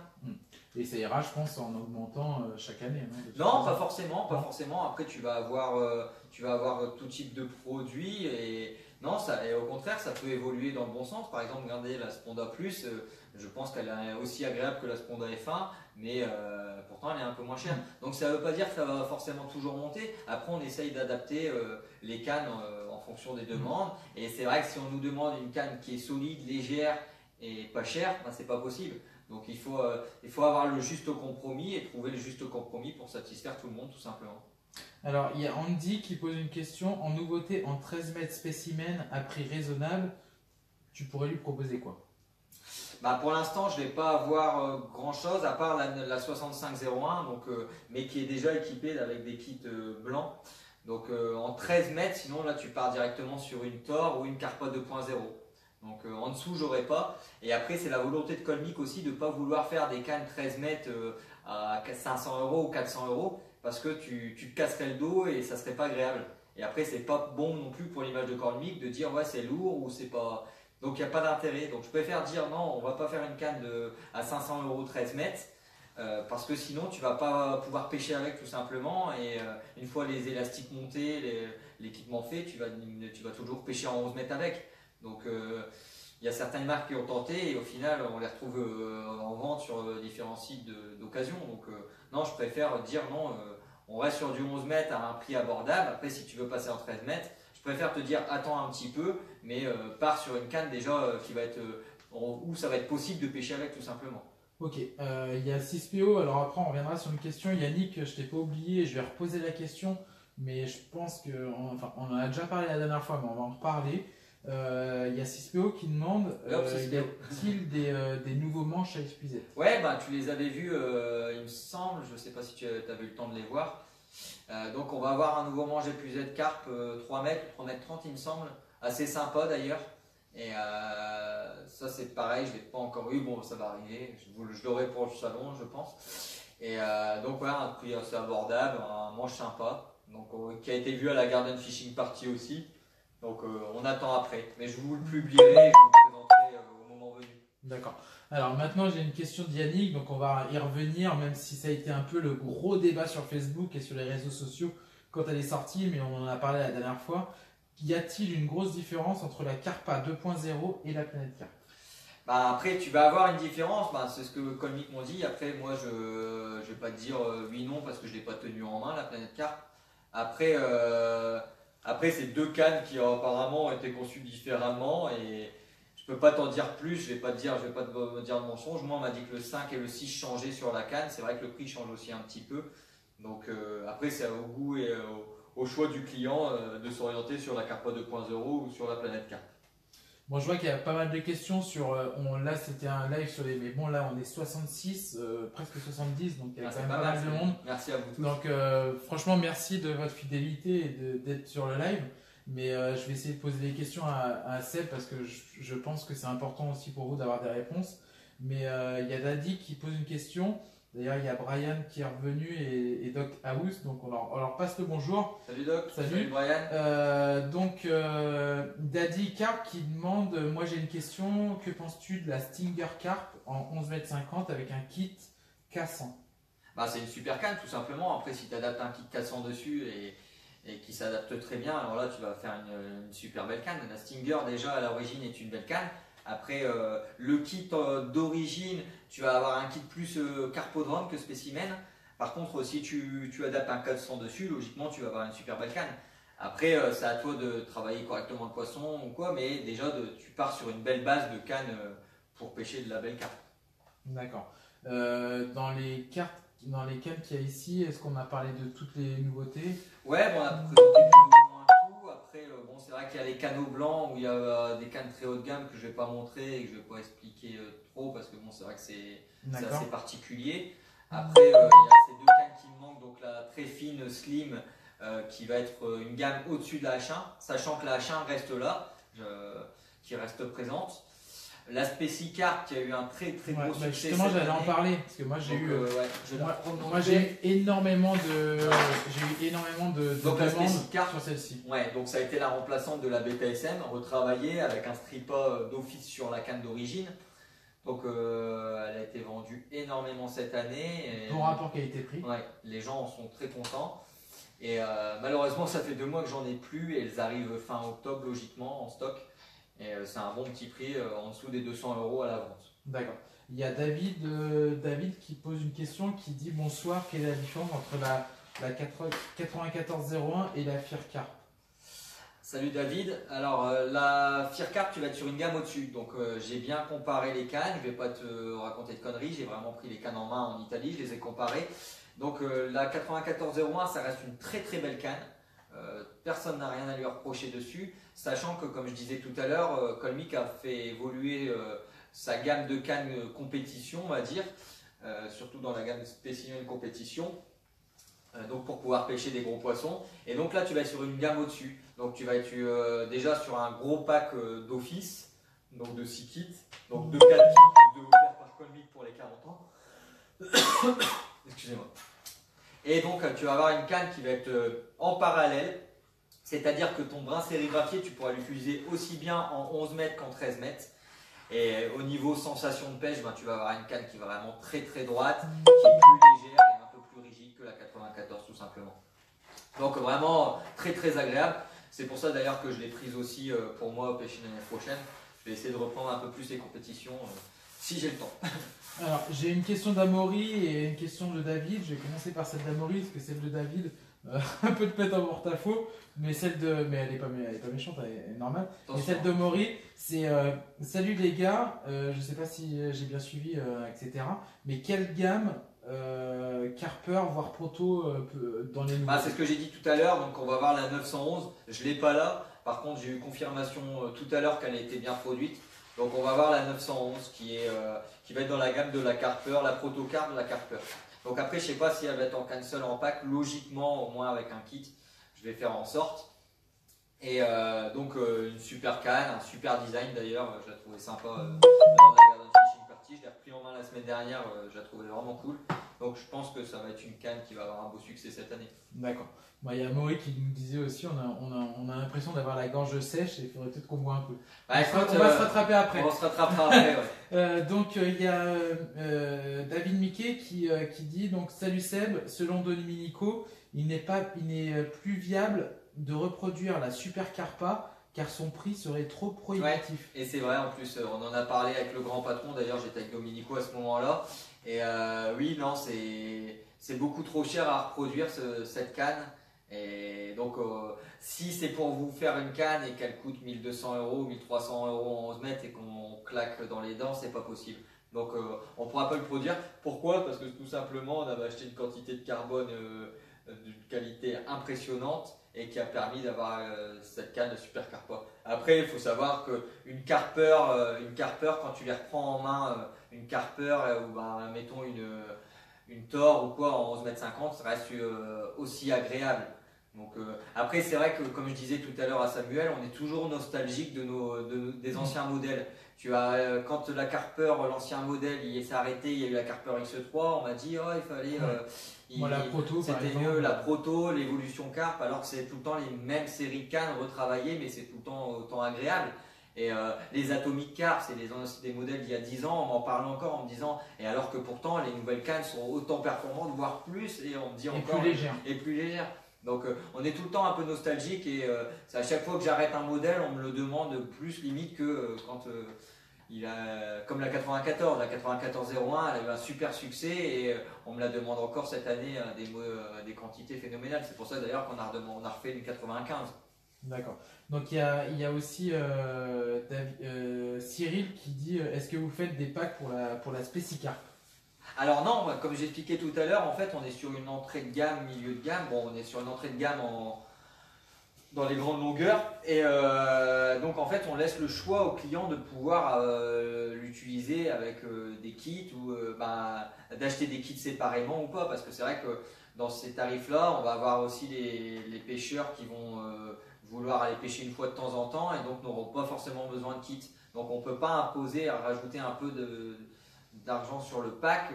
Speaker 2: Et ça ira, je pense, en augmentant chaque année.
Speaker 1: Non, pas forcément, pas forcément. Après, tu vas avoir tout type de produits et non, et au contraire, ça peut évoluer dans le bon sens. Par exemple, regardez la Sponda Plus, je pense qu'elle est aussi agréable que la Sponda F1, mais pourtant elle est un peu moins chère. Donc ça ne veut pas dire que ça va forcément toujours monter. Après, on essaye d'adapter les cannes en fonction des demandes. Et c'est vrai que si on nous demande une canne qui est solide, légère et pas chère, ben, c'est pas possible. Donc il faut avoir le juste compromis et trouver le juste compromis pour satisfaire tout le monde tout simplement.
Speaker 2: Alors il y a Andy qui pose une question. En nouveauté en 13 mètres spécimen à prix raisonnable, tu pourrais lui proposer quoi?
Speaker 1: Bah pour l'instant je ne vais pas avoir grand chose à part la 6501 donc, mais qui est déjà équipée avec des kits blancs. Donc en 13 mètres, sinon là tu pars directement sur une Thor ou une Carpa 2.0. Donc en dessous, j'aurais pas. Et après, c'est la volonté de Colmic aussi de ne pas vouloir faire des cannes 13 mètres à 500 euros ou 400 euros parce que tu te casserais le dos et ça serait pas agréable. Et après, c'est pas bon non plus pour l'image de Colmic de dire ouais, c'est lourd ou c'est pas. Donc il n'y a pas d'intérêt. Donc je préfère dire non, on va pas faire une canne à 500 euros 13 mètres. Parce que sinon tu vas pas pouvoir pêcher avec tout simplement et une fois les élastiques montés, l'équipement fait, tu vas toujours pêcher en 11 mètres avec. Donc il y a certaines marques qui ont tenté et au final on les retrouve en vente sur différents sites d'occasion. Donc non, je préfère dire non, on reste sur du 11 mètres à un prix abordable. Après si tu veux passer en 13 mètres, je préfère te dire attends un petit peu, mais pars sur une canne déjà qui va être où ça va être possible de pêcher avec tout simplement.
Speaker 2: Ok, il y a 6PO, alors après on reviendra sur une question. Yannick, je t'ai pas oublié, je vais reposer la question, mais je pense on en a déjà parlé la dernière fois, mais on va en reparler. Il y a 6PO qui demande y a-t-il des nouveaux manches à épuiser?
Speaker 1: Ouais, bah, tu les avais vus, il me semble, je ne sais pas si tu avais eu le temps de les voir. Donc on va avoir un nouveau manche épuisé de carpe 3 mètres, 3 mètres 30 il me semble, assez sympa d'ailleurs. Et ça c'est pareil, je ne l'ai pas encore eu, bon ça va arriver, je l'aurai pour le salon je pense. Et donc voilà, un prix assez abordable, un manche sympa, donc, qui a été vu à la Garden Fishing Party aussi. Donc on attend après, mais je vous le publierai et je vous le présenterai au moment venu.
Speaker 2: D'accord. Alors maintenant j'ai une question de Yannick, donc on va y revenir, même si ça a été un peu le gros débat sur Facebook et sur les réseaux sociaux quand elle est sortie, mais on en a parlé la dernière fois. Y a-t-il une grosse différence entre la Carpa 2.0 et la Planète Carp?
Speaker 1: Bah après tu vas avoir une différence, bah, c'est ce que Colmic m'ont dit. Après moi je ne vais pas te dire oui non parce que je ne l'ai pas tenu en main la Planète Carp. Après c'est deux cannes qui apparemment ont été conçues différemment et je peux pas t'en dire plus, je vais pas te dire de mensonge. Moi on m'a dit que le 5 et le 6 changeaient sur la canne, c'est vrai que le prix change aussi un petit peu. Donc après c'est au goût et au choix du client de s'orienter sur la Carpa 2.0 ou sur la Planète Carp.
Speaker 2: Bon, je vois qu'il y a pas mal de questions sur. Là, c'était un live sur les. Mais bon, là, on est 66, presque 70, donc il y a quand même pas mal de monde.
Speaker 1: Merci à vous tous.
Speaker 2: Donc, franchement, merci de votre fidélité et d'être sur le live. Mais je vais essayer de poser des questions à Seb parce que je pense que c'est important aussi pour vous d'avoir des réponses. Mais il y a Daddy qui pose une question. D'ailleurs, il y a Brian qui est revenu et Doc House, donc on leur passe le bonjour.
Speaker 1: Salut Doc,
Speaker 2: salut
Speaker 1: Brian.
Speaker 2: Daddy Carp qui demande, moi j'ai une question, que penses-tu de la Stinger Carp en 11,50 m avec un kit K100?
Speaker 1: Bah, c'est une super canne tout simplement, après si tu adaptes un kit 400 dessus et qui s'adapte très bien. Alors là, tu vas faire une super belle canne. La Stinger, déjà, à l'origine, est une belle canne. Après, le kit d'origine, tu vas avoir un kit plus carpodrome que spécimen. Par contre, si tu adaptes un 400 dessus, logiquement, tu vas avoir une super belle canne. Après, c'est à toi de travailler correctement le poisson ou quoi, mais déjà, tu pars sur une belle base de canne pour pêcher de la belle carpe.
Speaker 2: D'accord. Dans les cannes qu'il y a ici, est-ce qu'on a parlé de toutes les nouveautés?
Speaker 1: Ouais, bon, on a présenté plus ou moins tout. Après, bon, c'est vrai qu'il y a les canaux blancs où il y a des cannes très haut de gamme que je ne vais pas montrer et que je ne vais pas expliquer trop parce que bon, c'est vrai que c'est assez particulier. Après, il y a ces deux cannes qui me manquent, donc la très fine Slim qui va être une gamme au-dessus de la H1, sachant que la H1 reste là, qui reste présente. La Spécicarpe qui a eu un très gros succès.
Speaker 2: Justement, j'allais en parler parce que moi j'ai eu, énormément de demandes sur celle-ci.
Speaker 1: Ouais, donc ça a été la remplaçante de la Beta SM, retravaillée avec un strippa d'office sur la canne d'origine. Donc elle a été vendue énormément cette année.
Speaker 2: Bon rapport qualité-prix.
Speaker 1: Ouais, les gens en sont très contents. Et malheureusement, ça fait 2 mois que j'en ai plus et elles arrivent fin octobre logiquement en stock. Et c'est un bon petit prix en dessous des 200 € à la vente.
Speaker 2: D'accord. Il y a David qui pose une question qui dit bonsoir, quelle est la différence entre la 9401 et la Fircarp?
Speaker 1: Salut David, alors la Fircarp tu vas être sur une gamme au-dessus, donc j'ai bien comparé les cannes, je ne vais pas te raconter de conneries, j'ai vraiment pris les cannes en main en Italie, je les ai comparées. Donc la 9401 ça reste une très belle canne. Personne n'a rien à lui reprocher dessus, sachant que comme je disais tout à l'heure, Colmic a fait évoluer sa gamme de cannes compétition, on va dire, surtout dans la gamme spécimen compétition, donc pour pouvoir pêcher des gros poissons. Et donc là tu vas être sur une gamme au-dessus, donc tu vas être déjà sur un gros pack d'office, donc de 6 kits, donc 2 4 kits, 2 offerts par Colmic pour les 40 ans. Excusez-moi. Et donc tu vas avoir une canne qui va être en parallèle, c'est-à-dire que ton brin sérigraphié, tu pourras l'utiliser aussi bien en 11 mètres qu'en 13 mètres. Et au niveau sensation de pêche, ben, tu vas avoir une canne qui est vraiment très droite, qui est plus légère et un peu plus rigide que la 94 tout simplement. Donc vraiment très agréable. C'est pour ça d'ailleurs que je l'ai prise aussi pour moi pêcher l'année prochaine. Je vais essayer de reprendre un peu plus les compétitions si j'ai le temps.
Speaker 2: Alors, j'ai une question d'Amaury et une question de David. Je vais commencer par celle d'Amaury, parce que celle de David, un peu de pète en porte-à-faux, mais elle est pas méchante, elle est normale. Et celle d'Amaury, c'est salut les gars, je sais pas si j'ai bien suivi, etc. Mais quelle gamme Carper, voire Proto dans les nouveaux?
Speaker 1: C'est ce que j'ai dit tout à l'heure, donc on va voir la 911. Je ne l'ai pas là, par contre j'ai eu confirmation tout à l'heure qu'elle a été bien produite. Donc on va voir la 911 qui va être dans la gamme de la Carper, la Protocarp de la Carper. Donc après je ne sais pas si elle va être en cancel en pack, logiquement au moins avec un kit, je vais faire en sorte. Et donc une super canne, un super design d'ailleurs, je la trouvais sympa dans la Garden Fishing Party, je l'ai repris en main la semaine dernière, je la trouvais vraiment cool. Donc je pense que ça va être une canne qui va avoir un beau succès cette année.
Speaker 2: D'accord. Il y a Maury qui nous disait aussi, on a l'impression d'avoir la gorge sèche et il faudrait peut-être qu'on boit un peu. On va se rattraper après.
Speaker 1: On se rattrapera après, ouais.
Speaker 2: Donc il y a David Miquet qui dit donc salut Seb, selon Dominico, il n'est plus viable de reproduire la Super Carpa car son prix serait trop prohibitif.
Speaker 1: Ouais, et c'est vrai en plus, on en a parlé avec le grand patron, d'ailleurs j'étais avec Dominico à ce moment-là. Et oui, non, c'est beaucoup trop cher à reproduire cette canne. Et donc, si c'est pour vous faire une canne et qu'elle coûte 1200 €, 1300 € en 11 mètres et qu'on claque dans les dents, c'est pas possible. Donc, on ne pourra pas le produire. Pourquoi? Parce que tout simplement, on avait acheté une quantité de carbone d'une qualité impressionnante et qui a permis d'avoir cette canne de Super Carpa. Après, il faut savoir qu'une Carper, quand tu les reprends en main, une Carper ou mettons une Thor ou quoi en 11,50 m, ça reste aussi agréable. Donc, après, c'est vrai que comme je disais tout à l'heure à Samuel, on est toujours nostalgique des anciens modèles. Quand la Carper, l'ancien modèle, il s'est arrêté, il y a eu la Carper X3, on m'a dit il fallait.
Speaker 2: La Proto,
Speaker 1: c'était mieux la Proto, l'évolution Carp, alors que c'est tout le temps les mêmes séries de cannes retravaillées, mais c'est tout le temps autant agréable. Et les Atomic Carp, c'est des modèles d'il y a 10 ans, on m'en parle encore en me disant, et alors que pourtant les nouvelles cannes sont autant performantes, voire plus, et on me dit encore,
Speaker 2: plus légères.
Speaker 1: Et plus légères. Donc on est tout le temps un peu nostalgique et c'est à chaque fois que j'arrête un modèle, on me le demande plus limite que quand comme la 94, la 9401, elle a eu un super succès et on me la demande encore cette année à des quantités phénoménales. C'est pour ça d'ailleurs on a refait une 95.
Speaker 2: D'accord. Donc il y a aussi Cyril qui dit est-ce que vous faites des packs pour la Spécicarp?
Speaker 1: Alors non, comme j'expliquais tout à l'heure, en fait on est sur une entrée de gamme, milieu de gamme. Bon, on est sur une entrée de gamme dans les grandes longueurs et donc en fait on laisse le choix au client de pouvoir l'utiliser avec des kits ou d'acheter des kits séparément ou pas, parce que c'est vrai que dans ces tarifs là on va avoir aussi les pêcheurs qui vont vouloir aller pêcher une fois de temps en temps et donc n'auront pas forcément besoin de kits, donc on ne peut pas imposer à rajouter un peu d'argent sur le pack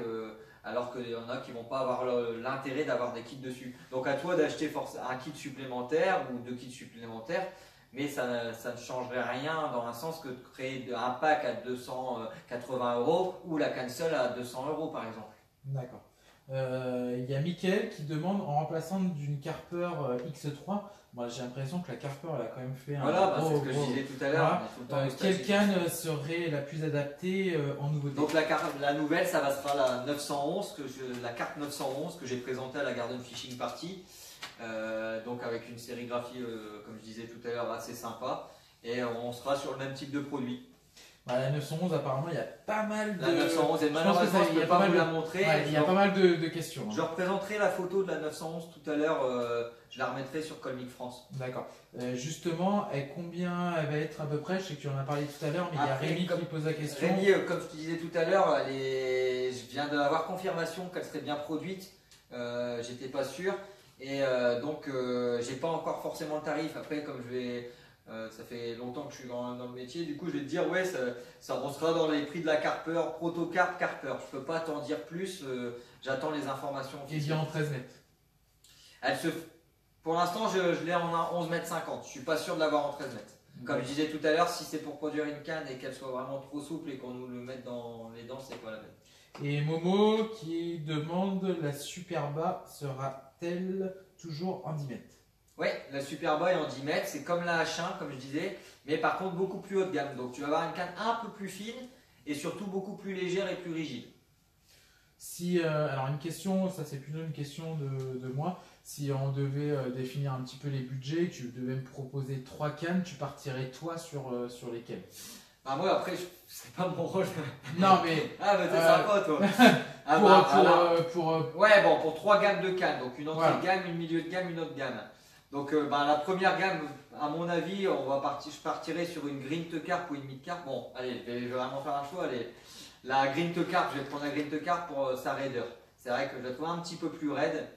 Speaker 1: alors qu'il y en a qui vont pas avoir l'intérêt d'avoir des kits dessus. Donc à toi d'acheter un kit supplémentaire ou deux kits supplémentaires, mais ça ne changerait rien dans un sens que de créer un pack à 280 € ou la cancel à 200 € par exemple.
Speaker 2: D'accord. Il y a Mickaël qui demande en remplaçant d'une Carper X3. Moi j'ai l'impression que la Carper elle a quand même fait un
Speaker 1: c'est ce que je disais tout à l'heure.
Speaker 2: Voilà. Quelle canne serait la plus adaptée en nouveauté?
Speaker 1: Donc la nouvelle, ça sera la 911, la carte 911 que j'ai présentée à la Garden Fishing Party. Donc avec une sérigraphie, comme je disais tout à l'heure, assez sympa. Et on sera sur le même type de produit.
Speaker 2: La 911, apparemment, il y a pas mal de...
Speaker 1: La 911, et malheureusement, je ne peux pas vous la montrer.
Speaker 2: Il y a pas mal de questions.
Speaker 1: Je représenterai la photo de la 911 tout à l'heure. Je la remettrai sur Colmic France.
Speaker 2: D'accord. Justement, combien elle va être à peu près? Je sais que tu en as parlé tout à l'heure, mais il y a Rémi qui pose la question.
Speaker 1: Rémi, comme je te disais tout à l'heure, je viens d'avoir confirmation qu'elle serait bien produite. J'étais pas sûr. Et donc, j'ai pas encore forcément le tarif. Après, comme ça fait longtemps que je suis dans le métier, du coup je vais te dire ouais, on sera dans les prix de la Carper, Protocarp, Carper. Je peux pas t'en dire plus, j'attends les informations.
Speaker 2: Et bien en 13 mètres.
Speaker 1: Pour l'instant je l'ai en 11 mètres 50, je suis pas sûr de l'avoir en 13 mètres. Comme je disais tout à l'heure, si c'est pour produire une canne et qu'elle soit vraiment trop souple et qu'on nous le mette dans les dents, c'est pas la même.
Speaker 2: Et Momo qui demande la Superba sera-t-elle toujours en 10 mètres?
Speaker 1: Oui, la Superba est en 10 mètres, c'est comme la H1 comme je disais, mais par contre beaucoup plus haut de gamme. Donc tu vas avoir une canne un peu plus fine et surtout beaucoup plus légère et plus rigide.
Speaker 2: Alors une question, ça c'est plutôt une question de moi. Si on devait définir un petit peu les budgets, tu devais me proposer 3 cannes, tu partirais toi sur lesquelles?
Speaker 1: Moi après, c'est pas mon rôle.
Speaker 2: Non mais...
Speaker 1: Ah bah t'es sympa toi. Ouais bon, pour 3 gammes de cannes, donc une entrée de gamme, une milieu de gamme, une autre gamme. Donc la première gamme, à mon avis, je partirai sur une Green Carp ou une Mid Carp. Bon, allez, je vais vraiment faire un choix. Allez. La Green Carp, je vais prendre la Green Carp pour sa raideur. C'est vrai que je la trouve un petit peu plus raide,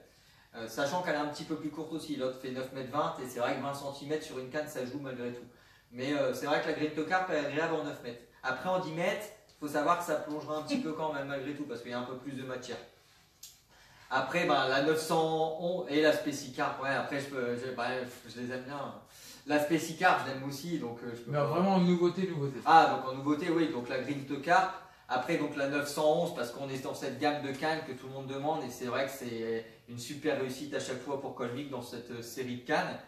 Speaker 1: sachant qu'elle est un petit peu plus courte aussi. L'autre fait 9 m 20 et c'est vrai que 20 cm sur une canne, ça joue malgré tout. Mais c'est vrai que la Green Carp est agréable en 9 mètres. Après en 10 mètres, il faut savoir que ça plongera un petit peu quand même malgré tout parce qu'il y a un peu plus de matière. Après, la 911 et la Spécicarp, ouais, après je les aime bien. La Spécicarp, je l'aime aussi, donc je peux.
Speaker 2: Mais vraiment en nouveauté.
Speaker 1: Ah, donc en nouveauté, oui, donc la Green Carp. Après, donc la 911, parce qu'on est dans cette gamme de cannes que tout le monde demande, et c'est vrai que c'est une super réussite à chaque fois pour Colmic dans cette série de cannes.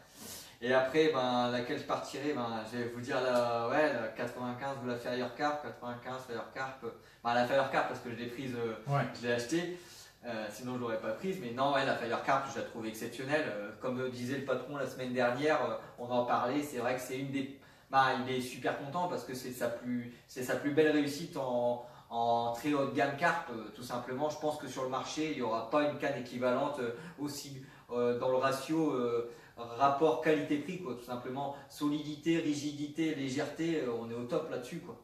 Speaker 1: Et après, laquelle je partirai, je vais vous dire la 95 ou la Ferrier Carp, 95 Ferrier Carp. La Ferrier Carp parce que je l'ai prise, je l'ai achetée. Sinon je l'aurais pas prise, mais non, la Fire Carp je la trouve exceptionnelle. Comme disait le patron la semaine dernière, on en parlait, c'est vrai que c'est une des... il est super content parce que c'est sa plus belle réussite en très haute gamme carpe, tout simplement. Je pense que sur le marché, il n'y aura pas une canne équivalente aussi dans le ratio rapport qualité-prix, tout simplement. Solidité, rigidité, légèreté, on est au top là-dessus, quoi.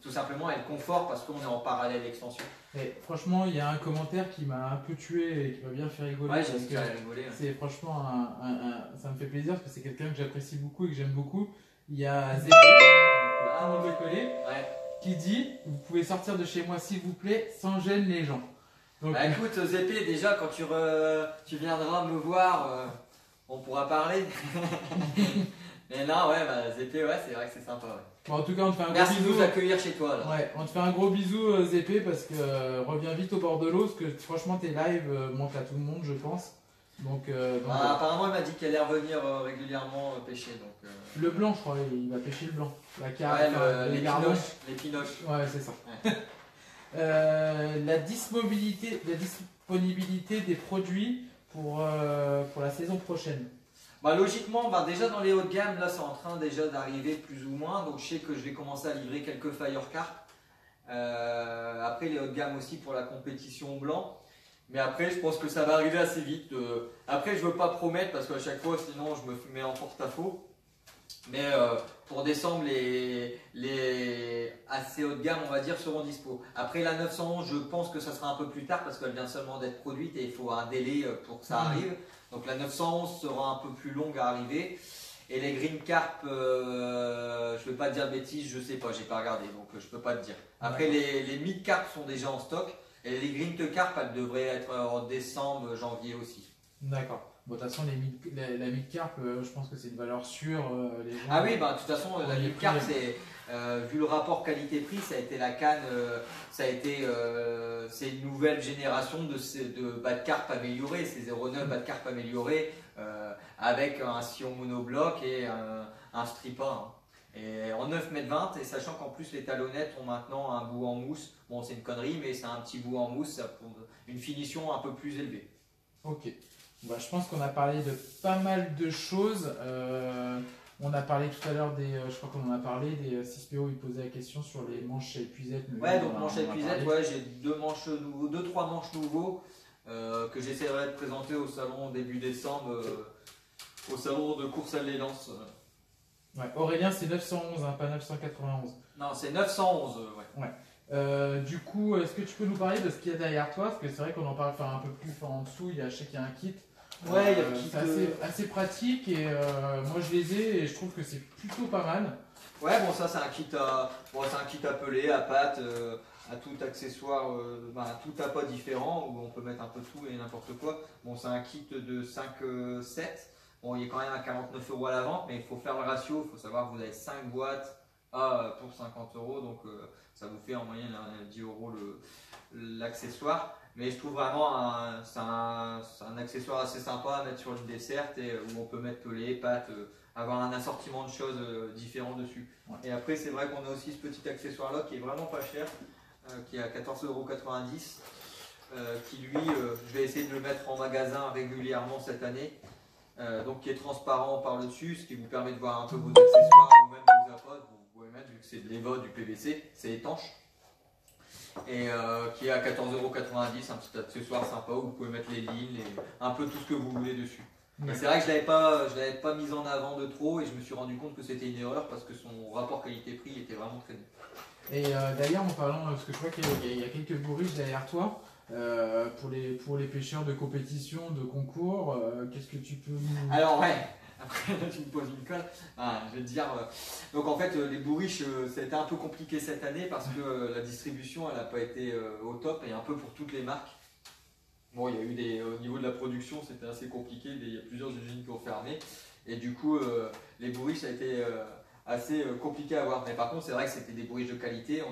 Speaker 1: Tout simplement, elle confort parce qu'on est en parallèle extension.
Speaker 2: Et franchement, il y a un commentaire qui m'a un peu tué et qui m'a bien fait rigoler.
Speaker 1: Ouais, j'ai rigolé.
Speaker 2: C'est franchement ça me fait plaisir parce que c'est quelqu'un que j'apprécie beaucoup et que j'aime beaucoup. Il y a Zépé, qui dit « Vous pouvez sortir de chez moi s'il vous plaît, sans gêne les gens ». Donc,
Speaker 1: écoute Zépé, déjà quand tu viendras me voir, on pourra parler. Mais non, Zépé, c'est vrai que c'est sympa.
Speaker 2: Bon, en tout cas, on te fait un
Speaker 1: Merci
Speaker 2: gros bisou.
Speaker 1: de nous accueillir chez toi. Là.
Speaker 2: Ouais, on te fait un gros bisou, Zépé, parce que reviens vite au bord de l'eau, parce que franchement, tes lives montrent à tout le monde, je pense. Donc,
Speaker 1: apparemment, il m'a dit qu'elle allait revenir régulièrement pêcher. Donc,
Speaker 2: le blanc, je crois, il va pêcher le blanc. La carpe,
Speaker 1: ouais,
Speaker 2: les gardons.
Speaker 1: Les pinoches.
Speaker 2: Ouais, c'est ça.
Speaker 1: Ouais.
Speaker 2: La disponibilité des produits pour la saison prochaine.
Speaker 1: Logiquement, déjà dans les hauts de gamme, là c'est en train déjà d'arriver plus ou moins. Donc je sais que je vais commencer à livrer quelques Fire Carp. Après les hauts de gamme aussi pour la compétition blanc. Mais après, je pense que ça va arriver assez vite. Après, je veux pas promettre parce qu'à chaque fois, sinon, je me mets en porte-à-faux. Mais pour décembre, les assez haut de gamme, on va dire, seront dispo. Après la 911, je pense que ça sera un peu plus tard parce qu'elle vient seulement d'être produite et il faut un délai pour que ça arrive. Donc la 911 sera un peu plus longue à arriver. Et les Green Carp, je vais pas te dire de bêtises, je sais pas, j'ai pas regardé, donc je peux pas te dire. Après, les Mid Carp sont déjà en stock. Et les Green Carp, elles devraient être en décembre, janvier aussi.
Speaker 2: D'accord. Bon, de toute façon, la mid-carp, je pense que c'est une valeur sûre. Les gens,
Speaker 1: Ah oui, de toute façon, la mid-carp, c'est vu le rapport qualité-prix, ça a été la canne, c'est une nouvelle génération de bas de carpe améliorés, c'est 0,9 bas de carpe amélioré avec un sillon monobloc et un stripper. Et en 9,20 m, et sachant qu'en plus les talonnettes ont maintenant un bout en mousse, bon c'est une connerie mais c'est un petit bout en mousse, ça pour une finition un peu plus élevée.
Speaker 2: Ok, je pense qu'on a parlé de pas mal de choses. On a parlé tout à l'heure je crois qu'on en a parlé, des 6PO, il posait la question sur les manches à épuisette.
Speaker 1: Ouais, donc manches à épuisette, j'ai 2-3 manches nouveaux que j'essaierai de présenter au salon début décembre, au salon de course à l'élance.
Speaker 2: Ouais, Aurélien, c'est 911, pas 991.
Speaker 1: Non, c'est 911,
Speaker 2: ouais. Du coup, est-ce que tu peux nous parler de ce qu'il y a derrière toi? Parce que c'est vrai qu'on en parle un peu plus en dessous, je sais qu'il y a un kit.
Speaker 1: Ouais, il y a le kit.
Speaker 2: C'est assez pratique et moi je les ai et je trouve que c'est plutôt pas mal.
Speaker 1: Ouais, bon, ça c'est un kit appelé à pattes, à tout accessoire, tout appât différent où on peut mettre un peu tout et n'importe quoi. Bon, c'est un kit de 5-7. Bon, il est quand même à 49 € à la vente, mais il faut faire le ratio. Il faut savoir que vous avez 5 boîtes pour 50 €, donc ça vous fait en moyenne 10 € l'accessoire. Mais je trouve vraiment c'est un accessoire assez sympa à mettre sur une desserte et où on peut mettre pelé, pâte, avoir un assortiment de choses différents dessus. Ouais. Et après, c'est vrai qu'on a aussi ce petit accessoire là qui est vraiment pas cher, qui est à 14,90 €, qui lui, je vais essayer de le mettre en magasin régulièrement cette année. Donc qui est transparent par le dessus, ce qui vous permet de voir un peu vos accessoires ou même vos apôtres. Vous pouvez mettre, vu que c'est de l'EVA, du PVC, c'est étanche. Et qui est à 14,90 €, un petit accessoire sympa où vous pouvez mettre les lignes, un peu tout ce que vous voulez dessus. Ouais. C'est vrai que je ne l'avais pas mis en avant de trop et je me suis rendu compte que c'était une erreur parce que son rapport qualité-prix était vraiment très bon.
Speaker 2: Et d'ailleurs, en parlant, parce que je crois qu'il y a quelques bourriches derrière toi. Pour les pêcheurs de compétition, de concours, qu'est-ce que tu peux nous...
Speaker 1: Alors ouais, après tu me poses une colle. Je vais te dire, donc en fait les bourriches ça a été un peu compliqué cette année parce que la distribution elle n'a pas été au top et un peu pour toutes les marques. Bon, il y a eu au niveau de la production c'était assez compliqué, il y a plusieurs usines qui ont fermé et du coup les bourriches ça a été assez compliqué à avoir. Mais par contre c'est vrai que c'était des bourriches de qualité,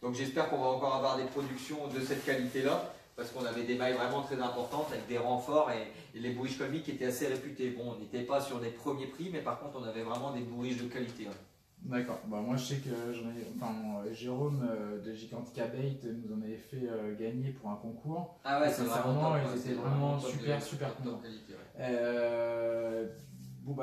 Speaker 1: donc j'espère qu'on va encore avoir des productions de cette qualité-là, parce qu'on avait des mailles vraiment très importantes avec des renforts et les bourriches colmiques qui étaient assez réputées. Bon, on n'était pas sur des premiers prix, mais par contre on avait vraiment des bourriches de qualité. Ouais.
Speaker 2: D'accord. Moi je sais que Jérôme de Gigantica Bait nous en avait fait gagner pour un concours.
Speaker 1: Ah ouais, c'est
Speaker 2: vraiment top, ils étaient vraiment super contents.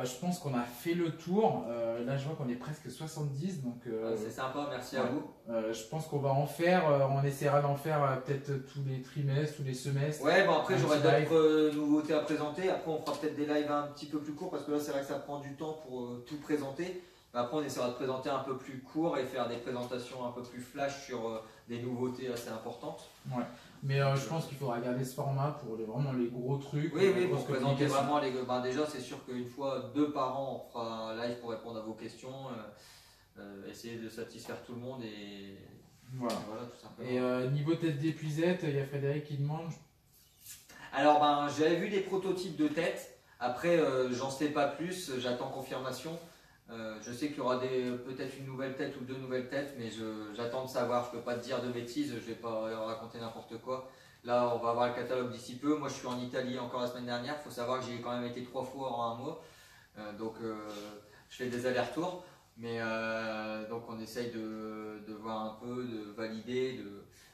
Speaker 2: Je pense qu'on a fait le tour. Là, je vois qu'on est presque 70. Donc,
Speaker 1: c'est sympa, merci à vous.
Speaker 2: Je pense qu'on va en faire. On essaiera d'en faire peut-être tous les trimestres, tous les semestres.
Speaker 1: Ouais, après, j'aurai d'autres nouveautés à présenter. Après, on fera peut-être des lives un petit peu plus courts parce que là, c'est vrai que ça prend du temps pour tout présenter. Après, on essaiera de présenter un peu plus court et faire des présentations un peu plus flash sur des nouveautés assez importantes.
Speaker 2: Ouais. Mais je pense qu'il faudra garder ce format pour vraiment les gros trucs.
Speaker 1: Oui, pour présenter vraiment les... déjà, c'est sûr qu'une fois, 2 par an, on fera un live pour répondre à vos questions, essayer de satisfaire tout le monde et
Speaker 2: voilà tout simplement. Et niveau tête d'épuisette, il y a Frédéric qui demande.
Speaker 1: Alors, j'avais vu des prototypes de tête. Après, j'en sais pas plus, j'attends confirmation. Je sais qu'il y aura peut-être une nouvelle tête ou 2 nouvelles têtes, mais j'attends de savoir. Je peux pas te dire de bêtises, je vais pas raconter n'importe quoi. Là, on va avoir le catalogue d'ici peu. Moi, je suis en Italie encore la semaine dernière. Il faut savoir que j'ai quand même été 3 fois en un mois. Donc, je fais des allers-retours. Mais donc, on essaye de voir un peu, de valider.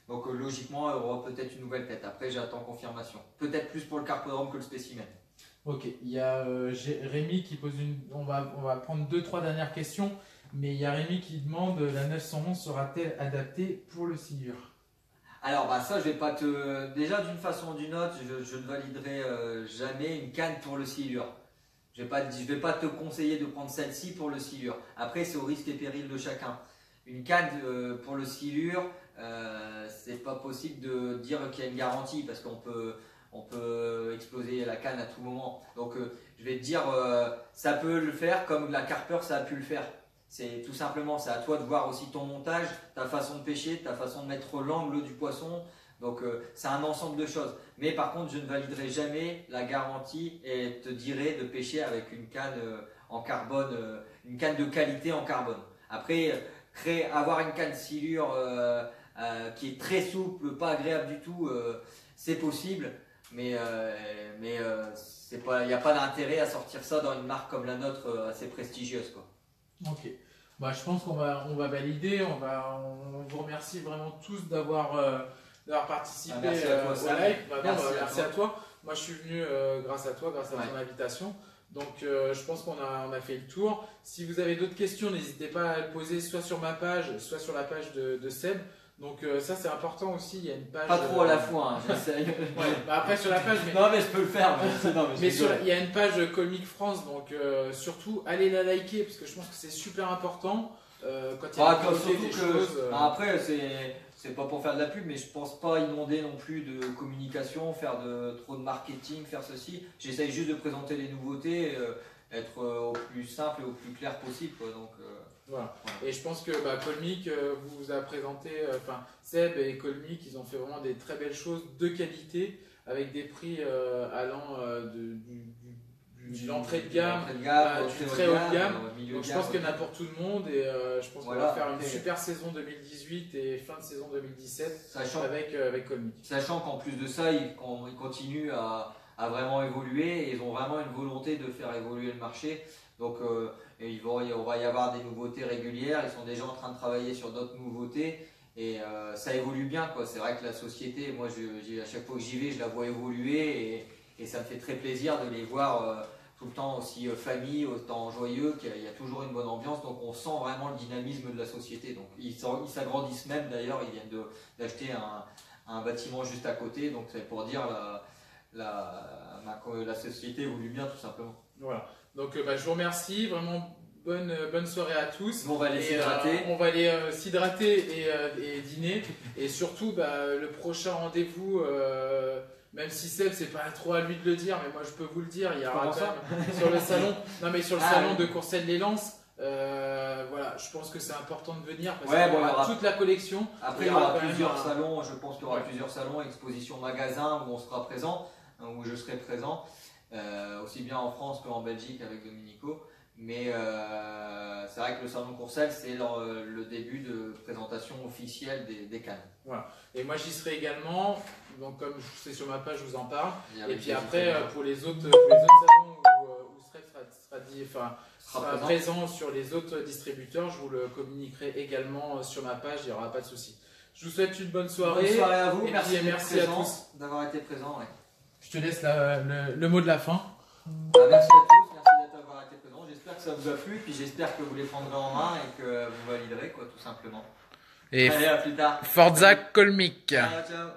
Speaker 1: Donc, logiquement, il y aura peut-être une nouvelle tête. Après, j'attends confirmation. Peut-être plus pour le carpodrome que le spécimen.
Speaker 2: Ok, il y a Rémi qui pose une. On va prendre 2-3 dernières questions. Mais il y a Rémi qui demande la 911 sera-t-elle adaptée pour le silure?
Speaker 1: Alors ça je vais pas te... Déjà d'une façon ou d'une autre, je ne validerai jamais une canne pour le silure. Je vais pas te conseiller de prendre celle-ci pour le silure. Après c'est au risque et péril de chacun. Une canne pour le silure, c'est pas possible de dire qu'il y a une garantie parce qu'on peut exploser la canne à tout moment. Donc je vais te dire, ça peut le faire comme la carpeur ça a pu le faire. C'est tout simplement, c'est à toi de voir aussi ton montage, ta façon de pêcher, ta façon de mettre l'angle du poisson. Donc c'est un ensemble de choses. Mais par contre, je ne validerai jamais la garantie et te dirai de pêcher avec une canne en carbone, une canne de qualité en carbone. Après, avoir une canne silure qui est très souple, pas agréable du tout, c'est possible. Mais il n'y a pas d'intérêt à sortir ça dans une marque comme la nôtre assez prestigieuse, quoi.
Speaker 2: Ok. Bah, je pense qu'on va valider. On vous remercie vraiment tous d'avoir participé au live. Merci à toi. Moi, je suis venu grâce à toi, grâce à ton invitation. Donc, je pense qu'on a fait le tour. Si vous avez d'autres questions, n'hésitez pas à le poser soit sur ma page, soit sur la page de Seb. Donc ça c'est important aussi, il y a une page...
Speaker 1: Pas trop à la fois, hein, j'essaye.
Speaker 2: Bah après sur la page...
Speaker 1: Non mais je peux le faire.
Speaker 2: Il y a une page Colmic France, donc surtout allez la liker parce que je pense que c'est super important. Quand il y a des choses...
Speaker 1: Après c'est pas pour faire de la pub, mais je pense pas inonder non plus de communication, faire trop de marketing, faire ceci. J'essaye juste de présenter les nouveautés, être au plus simple et au plus clair possible, quoi. Donc...
Speaker 2: Voilà. Et je pense que Colmic vous a présenté, Seb et Colmic, ils ont fait vraiment des très belles choses de qualité avec des prix allant de l'entrée de gamme, du très haut de gamme. Donc je pense qu'il y en a pour tout le monde et je pense qu'on va faire une super saison 2018 et fin de saison 2017 avec Colmic.
Speaker 1: Sachant qu'en plus de ça, ils continuent à vraiment évoluer et ils ont vraiment une volonté de faire évoluer le marché. Donc il va y avoir des nouveautés régulières, ils sont déjà en train de travailler sur d'autres nouveautés et ça évolue bien, quoi. C'est vrai que la société, moi à chaque fois que j'y vais, je la vois évoluer et ça me fait très plaisir de les voir tout le temps aussi famille, autant joyeux, qu'il y a toujours une bonne ambiance, donc on sent vraiment le dynamisme de la société. Donc ils s'agrandissent même, d'ailleurs ils viennent d'acheter un bâtiment juste à côté, donc c'est pour dire la société évolue bien tout simplement.
Speaker 2: Voilà. Donc je vous remercie, vraiment bonne soirée à tous.
Speaker 1: On va aller s'hydrater.
Speaker 2: On va aller s'hydrater et dîner. Et surtout le prochain rendez-vous, même si Seb c'est pas trop à lui de le dire, mais moi je peux vous le dire, il y aura sur le salon, salon de Courcelles-les-Lances. Voilà, je pense que c'est important de venir parce qu'il y aura toute la collection.
Speaker 1: Après il y aura plusieurs salons, je pense qu'il y aura plusieurs salons, expositions, magasins où on sera présent, où je serai présent. Aussi bien en France qu'en Belgique avec Dominico, mais c'est vrai que le salon Courcelles c'est le début de présentation officielle des cannes.
Speaker 2: Voilà. Et moi j'y serai également, donc comme c'est sur ma page je vous en parle. Et puis après pour les autres salons où sera présent sur les autres distributeurs, je vous le communiquerai également sur ma page, il n'y aura pas de souci. Je vous souhaite une bonne soirée.
Speaker 1: Bonne soirée à vous,
Speaker 2: merci à tous
Speaker 1: d'avoir été présents. Ouais.
Speaker 2: Je te laisse le mot de la fin.
Speaker 1: Merci à tous, merci d'avoir été présents. J'espère que ça vous a plu, puis j'espère que vous les prendrez en main et que vous validerez, quoi, tout simplement.
Speaker 2: Et
Speaker 1: allez, à plus tard.
Speaker 2: Forza Colmic.
Speaker 1: Ciao, ciao.